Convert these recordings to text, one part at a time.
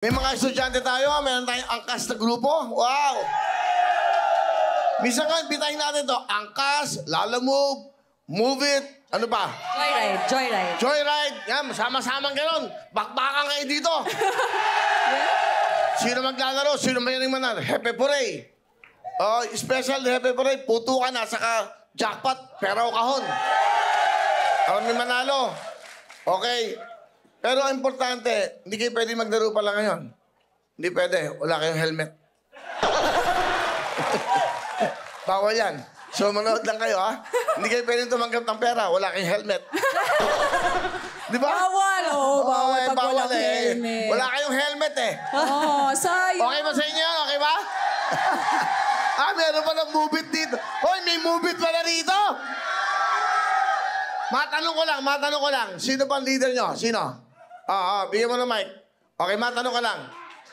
May mga estudyante tayo, meron tayong angkas na grupo. Wow! Minsan nga, bitahin natin to. Angkas, Lalamove, Move It, ano pa? Joyride, Joyride. Joyride, yan, sama-samang gano'n. Bakbakan kayo dito. Sino maglalaro? Sino mayaring manan? Hepe Puray. Special Hepe Puray, putukan na, saka jackpot, pera o kahon. Alam ni manalo. Okay. Pero ang importante, hindi kayo pwede maglaro pala ngayon. Hindi pwede. Wala kayong helmet. Bawal yan. So, manood lang kayo, ha? Hindi kayo pwede tumanggap ng pera. Wala kayong helmet. Di ba? Bawal, bawal pag walang helmet. Wala kayong helmet, eh. Sayang. Okay ba sa inyo yan? Okay ba? Meron pa ng move it dito. Hoy, may move it pala dito. Matanong ko lang. Sino bang leader nyo? Sino? Bigyan mo ng mic. Okay, matanong ka lang.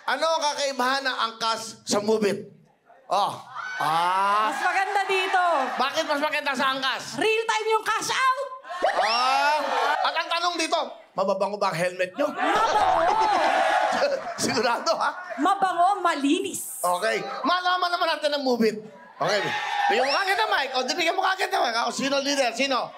Ano ang kakaibahan ng angkas sa move it? Mas maganda dito. Bakit mas maganda sa angkas? Real time yung cash out. At ang tanong dito, mababango ba ang helmet nyo? Sigurado, ha? Mabango, malinis. Okay. Malaman naman natin ang move it. Okay. Bigyan mo kagad ng mic. Bigyan mo kagad ng mic. Sino leader? Sino?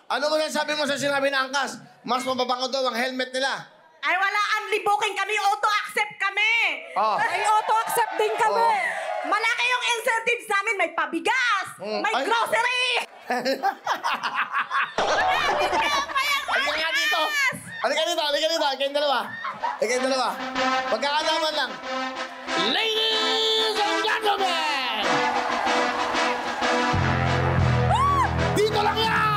Ano mo sabi mo sa sinabi ng angkas? Mas mababango daw ang helmet nila. Ay, wala. Unlibuking kami. Auto-accept kami. Ay, auto-accept din kami. Malaki yung incentives namin. May pabigas. May grocery. Halika nga dito. Halika dito. Kayong dalawa. Magkakalaman lang. Ladies and gentlemen! Dito lang yan!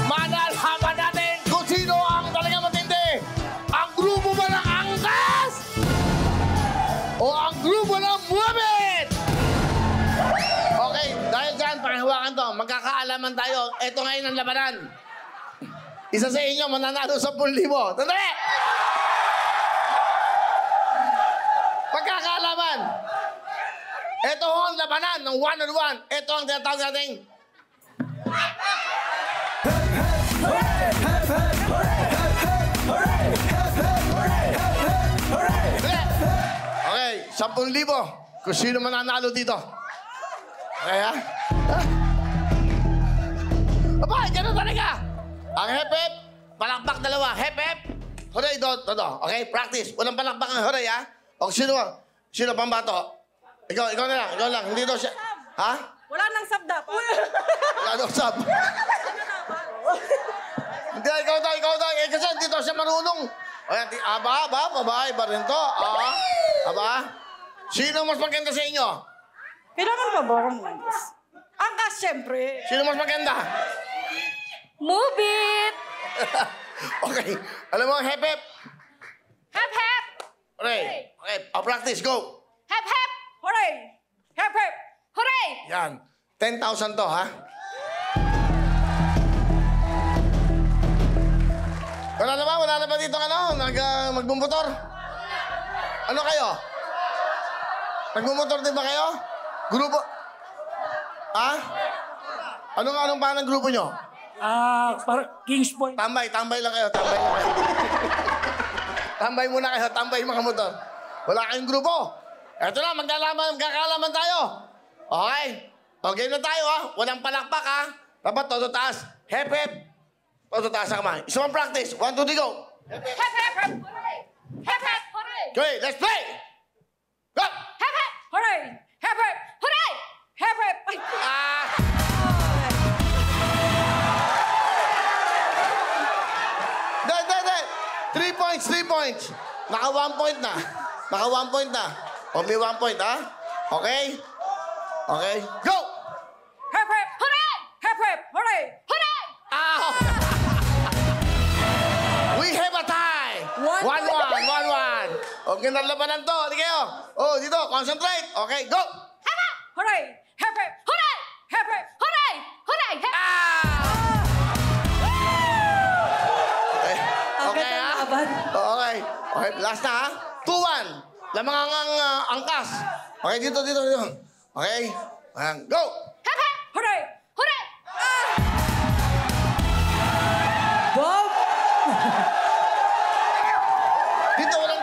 Malalaman natin kung sino ang talagang matindi. Ang grupo ba ng angkas? O ang grupo ng Move It? Okay, dahil dyan, pakihawakan to. Magkakaalaman tayo. Ito ngayon ang labanan. Isa sa inyo, mananalo 10,000. Tandali! Pagkakaalaman. Ito ang labanan ng one-on-one. Ito ang tinatawag natin. Okay, 10,000. Kung sino mananalo dito. Okay, ha? Aba, gano'n talaga. Ang hep-hep, palakpak dalawa. Hep-hep, hooray, do. Okay, practice. Walang palakpak ang hooray, ha? O, sino pambato? Ikaw na lang. Hindi daw siya. Ha? Wala nang sab dapat. Wala daw sab. Hindi, ikaw daw. Kasi hindi daw siya marunong. Babae ba rin to? Sino mas maganda sa inyo? Kailangan pa ba akong angkas? Angkas, syempre. Sino mas maganda? Move it! Okay. Alam mo, hep-hep. Hep-hep. Okay. Practice. Go. Hep-hep. Hooray! Hep-hep! Hooray! Yan. 10,000 to, ha? Wala na ba dito magbumotor? Ano kayo? Nagbumotor din ba kayo? Grupo? Ha? Anong pangalan ng grupo nyo? Parang Kings Point. Tambay lang kayo. Tambay muna kayo. Tambay mga motor. Wala kayong grupo. Eto na, magkakalaman tayo. Okay? Okay na tayo, ha? Walang palakpak, ha? Dapat todo taas. Hep-hep. Todo taas ang kamay. Isang practice. 1, 2, 3, go. Hep-hep. Hep-hep. Hep-hep. Hooray! Okay, let's play! Go! Hep-hep. Hooray! Hep-hep! Hooray! Hep-hep! Hindi. 3 points. Naka 1 point na. O, may 1 point, ha? Okay? Go! Hep-hep! Hooray! Hep-hep! Hooray! Hooray! We have a tie! 1-1. Okay, nalabanan to. Hindi kayo. Dito, concentrate. Okay, go! Hep-hep. Hooray! Hep-hep! Hooray! Hep-hep! Hooray! Hooray! Okay, ha? Okay, last na, ha? 2-1. Lamang ang angkas. Okay, dito. Okay, go! Hep-hep. Hooray! Hooray! Bob! Dito wala